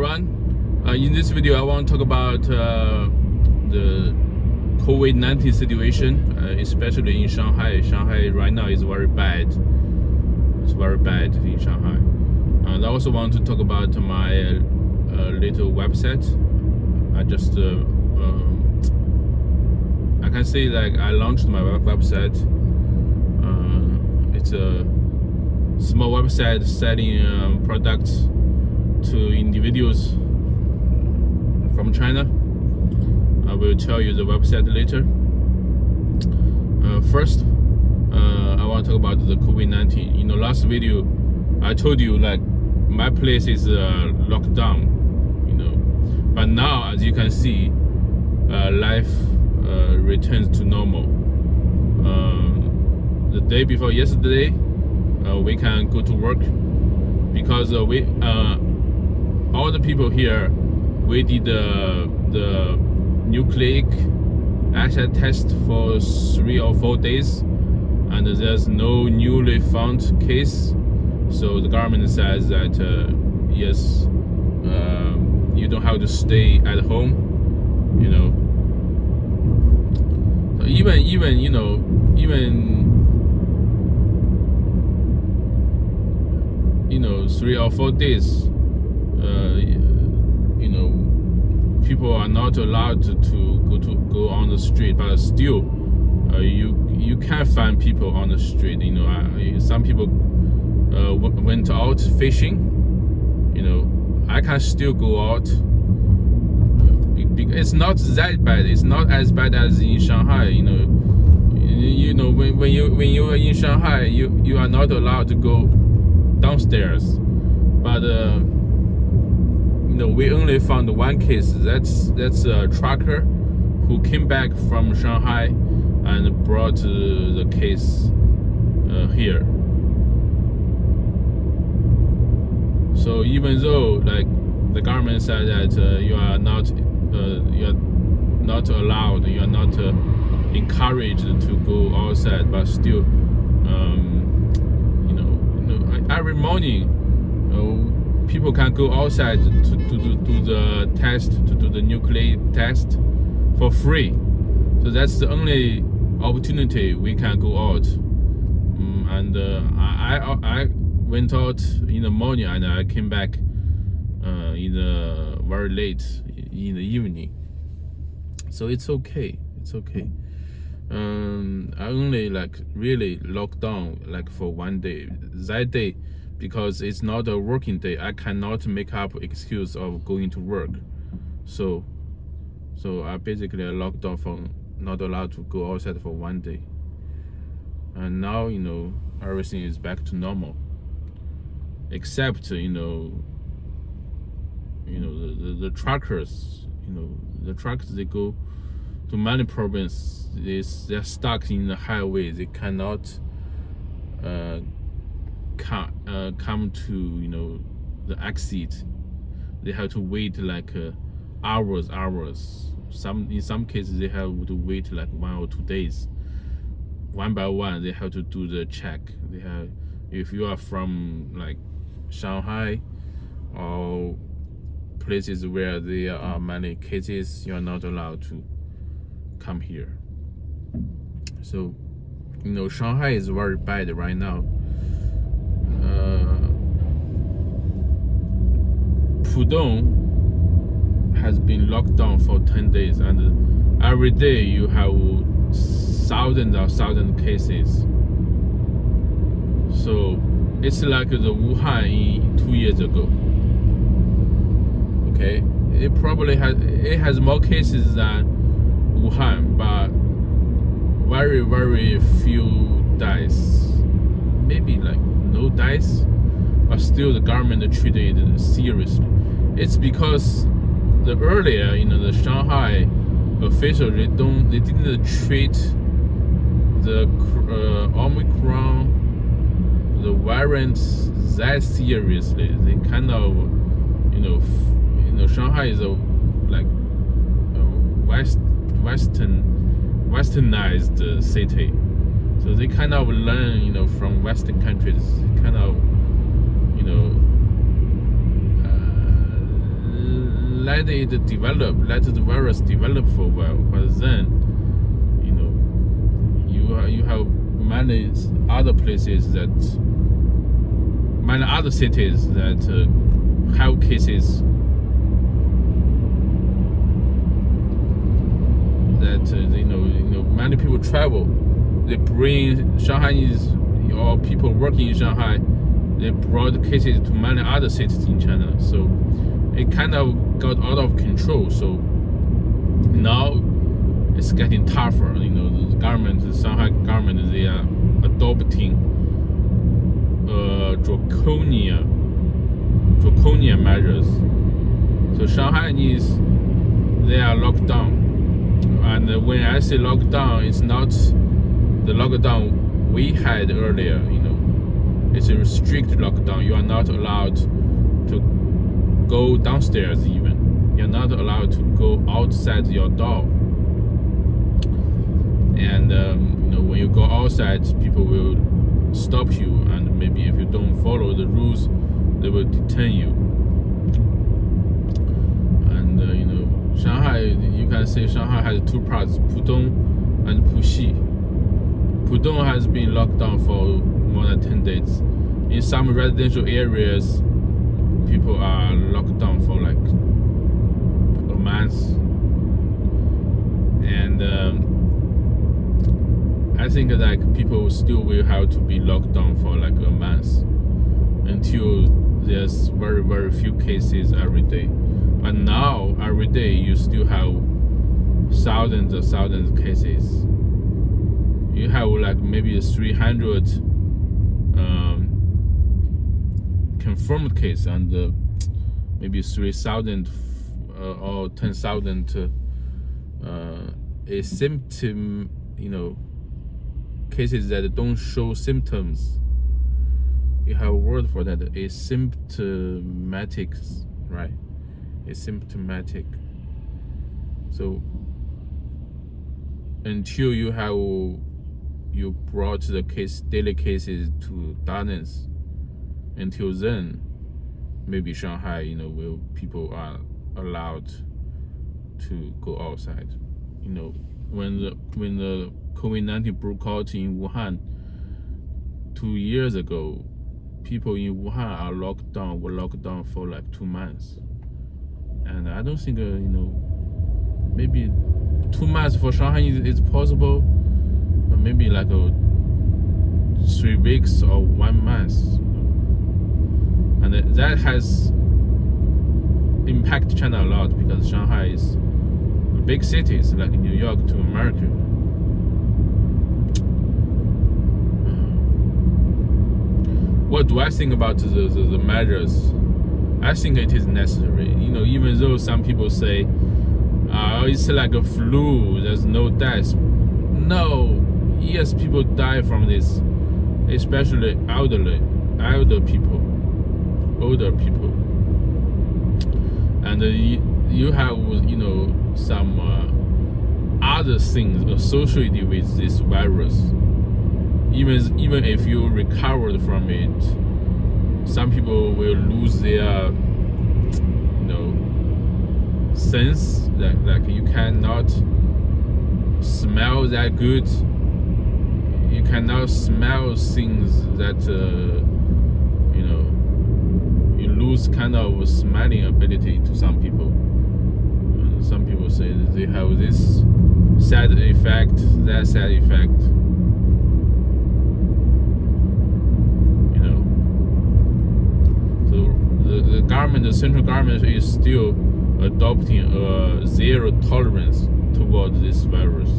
everyone. In this video, I want to talk about the COVID-19 situation, especially in Shanghai. Shanghai right now is very bad. It's very bad in Shanghai. And I also want to talk about my little website. I can say like I launched my website. It's a small website selling products to individuals from China. I will tell you the website later. First, I want to talk about the COVID-19. In the last video, I told you like my place is locked down, but now as you can see, life returns to normal. The day before yesterday, we can go to work because all the people here, we did the nucleic acid test for 3 or 4 days, and there's no newly found case. So the government says that yes, you don't have to stay at home. So even 3 or 4 days, people are not allowed to go on the street, but still you can find people on the street. Some people went out fishing. I can still go out. It's not that bad. It's not as bad as in Shanghai. When you are in Shanghai, you are not allowed to go downstairs. But we only found one case. That's a trucker who came back from Shanghai and brought the case here. So even though like the government said that you are not allowed, you are not encouraged to go outside, but still, every morning, people can go outside to do the test, to do the nucleic test for free. So that's the only opportunity we can go out. And I went out in the morning and I came back very late in the evening. So it's okay. It's okay. I only really locked down for 1 day. That day, because it's not a working day, I cannot make up excuse of going to work. So I basically locked down from not allowed to go outside for 1 day. And now everything is back to normal. Except the truckers, the trucks, they go to many provinces. They're stuck in the highway. They cannot come to the exit. They have to wait hours. In some cases they have to wait 1 or 2 days. One by one they have to do the check. If you are from Shanghai or places where there are many cases, you are not allowed to come here. So Shanghai is very bad right now. Pudong has been locked down for 10 days, and every day you have thousands cases. So it's like the Wuhan 2 years ago. Okay, it has more cases than Wuhan, but very, very few dies. Maybe no dies, but still the government treated it seriously. It's because earlier, the Shanghai officials, they didn't treat the Omicron, the variant, that seriously. They kind of, Shanghai is a westernized city, so they kind of learn, from Western countries, kind of, let it develop, let the virus develop for a while. But then, you know, you have many other places that, many other cities that have cases that many people travel. They bring Shanghainese or people working in Shanghai. They brought cases to many other cities in China. So it kind of got out of control. So now it's getting tougher. The government, the Shanghai government, they are adopting draconian measures. So Shanghainese, they are locked down. And when I say lockdown, it's not the lockdown we had earlier. It's a strict lockdown. You are not allowed to go downstairs even. You're not allowed to go outside your door. And when you go outside, people will stop you, and maybe if you don't follow the rules, they will detain you. And Shanghai, you can say Shanghai has two parts, Pudong and Puxi. Pudong has been locked down for more than 10 days. In some residential areas, people are locked down for like a month. And I think like people still will have to be locked down for like a month until there's very, very few cases every day. But now, every day, you still have thousands of cases. You have like maybe 300 confirmed cases and maybe 3,000 or 10,000 symptom, cases that don't show symptoms. You have a word for that, asymptomatic, right? Asymptomatic. So until you brought the daily cases to dozens, until then, maybe Shanghai, people are allowed to go outside. When the COVID-19 broke out in Wuhan 2 years ago, people in Wuhan were locked down for like 2 months. And I don't think, maybe 2 months for Shanghai is possible, but maybe like 3 weeks or 1 month. And that has impacted China a lot, because Shanghai is a big city, it's like New York to America. What do I think about the measures? I think it is necessary. Even though some people say, it's like a flu, there's no death. No, yes, people die from this, especially older people. And you have, some other things associated with this virus. Even if you recovered from it, some people will lose their sense, like you cannot smell that good, you cannot smell things that you lose kind of smelling ability to some people. And some people say that they have this side effect, that side effect. The central government is still adopting a zero tolerance towards this virus.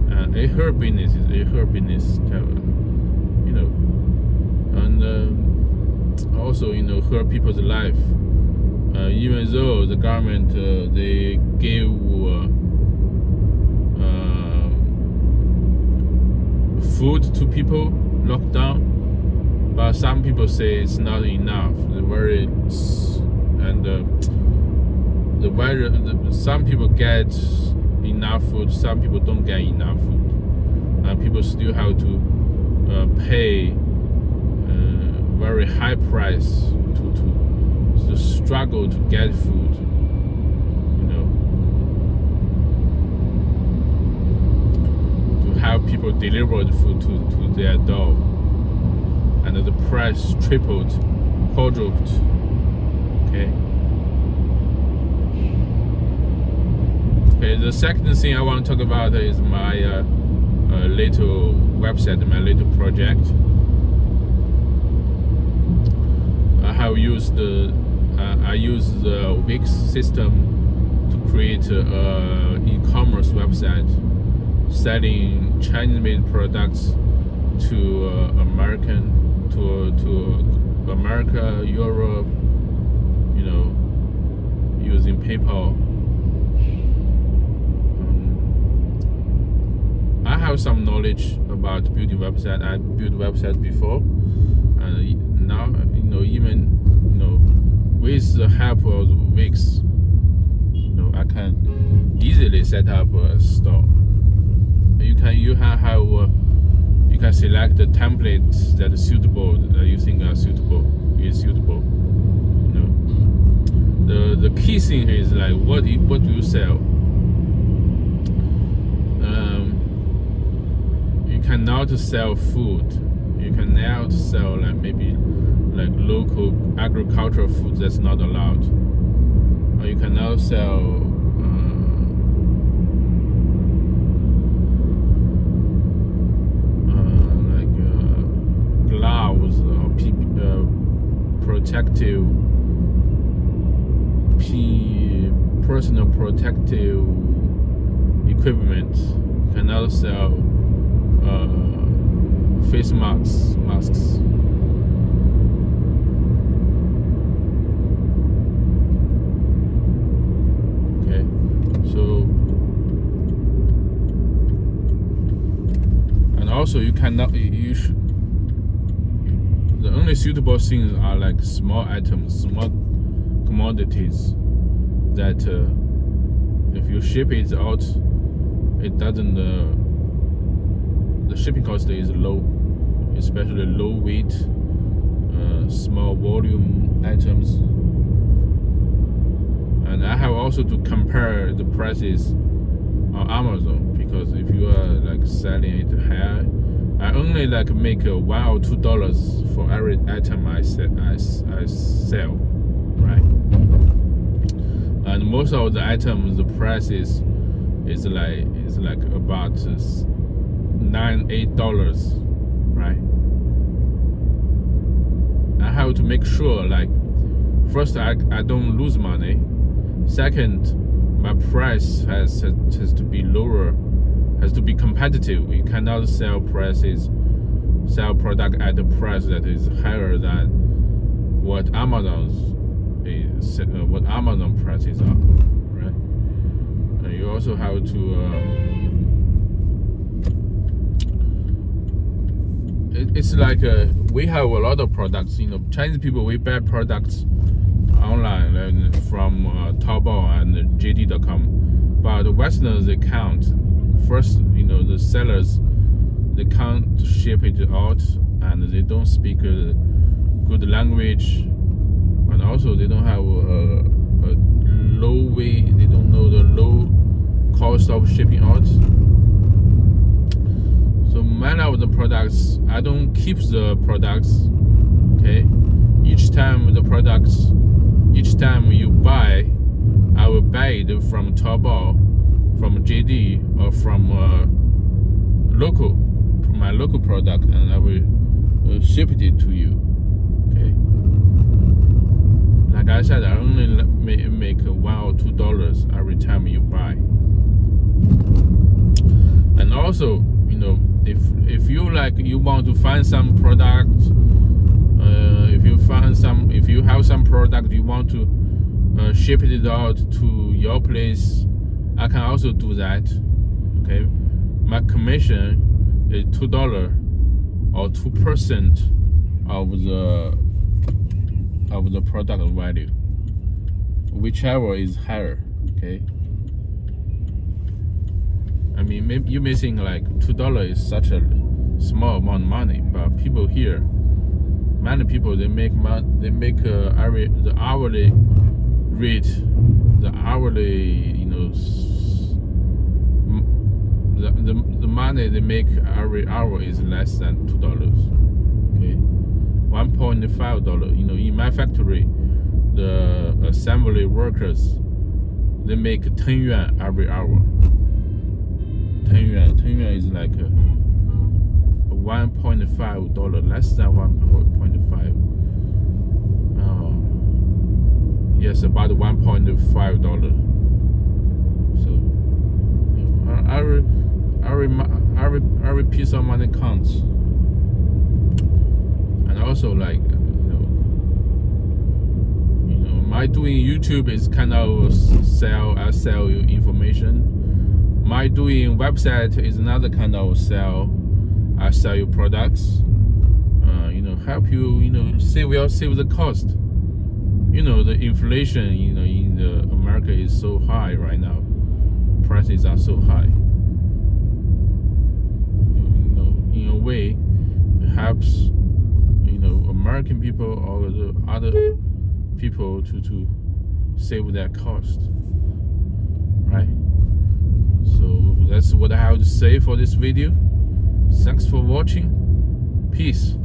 And her business, and also hurt people's life. Even though the government they gave food to people locked down. But some people say it's not enough. Some people get enough food, some people don't get enough food. People still have to pay very high price to struggle to get food, you know, to have people deliver the food to their door, and the price tripled, quadrupled. Okay. Okay. The second thing I want to talk about is my little website, my little project. I use the Wix system to create an e-commerce website selling Chinese-made products to America, Europe, you know, using PayPal. I have some knowledge about building website. I built websites before, and now, you know, even, you know, with the help of Wix, you know, I can easily set up a store. You can select the templates that are suitable, you think are suitable. You know, the key thing is like what do you sell? You cannot sell food. You cannot sell like maybe like local agricultural food. That's not allowed. Or you cannot sell gloves or personal protective equipment. You cannot sell face masks. Okay, so, and also you cannot, the only suitable things are like small items, small commodities that if you ship it out, it doesn't, the shipping cost is low, especially low weight, small volume items. And I have also to compare the prices on Amazon, because if you are like selling it higher, I only like make $1 or $2 for every item I sell, right? And most of the items, the price is like about $9-8, right? I have to make sure, like, first I don't lose money. Second, my price has to be lower, has to be competitive. You cannot sell product at a price that is higher than what Amazon prices are, right? And you also have to it's like we have a lot of products. You know, Chinese people, we buy products online and from Taobao and JD.com, but the Westerners, they can't. First, you know, the sellers, they can't ship it out, and they don't speak good language, and also they don't have a low way. They don't know the low cost of shipping out. So many of the products, I don't keep the products. Okay, each time you buy, I will buy it from Taobao, from JD, or from my local product, and I will ship it to you. Okay. Like I said, I only make $1 or $2 every time you buy. And also, you know, if you want to find some product, if you have some product you want to ship it out to your place, I can also do that. Okay, my commission is $2 or 2% of the product value, whichever is higher. Okay, I mean, maybe you may think like $2 is such a small amount of money, but people here many people they make the hourly rate, the hourly the money they make every hour is less than $2. Okay, $1.5. In my factory, the assembly workers they make 10 yuan every hour. 10 yuan is like $1.5, less than 1.5. Yes, about $1.5. So every piece of money counts. And also, like my doing YouTube is kind of I sell you information. My doing website is another kind of sell. I sell you products. Help you. Save the cost. The inflation. In the America is so high right now. Prices are so high. In a way, it helps. American people or the other people to save their cost, right? So that's what I have to say for this video. Thanks for watching. Peace.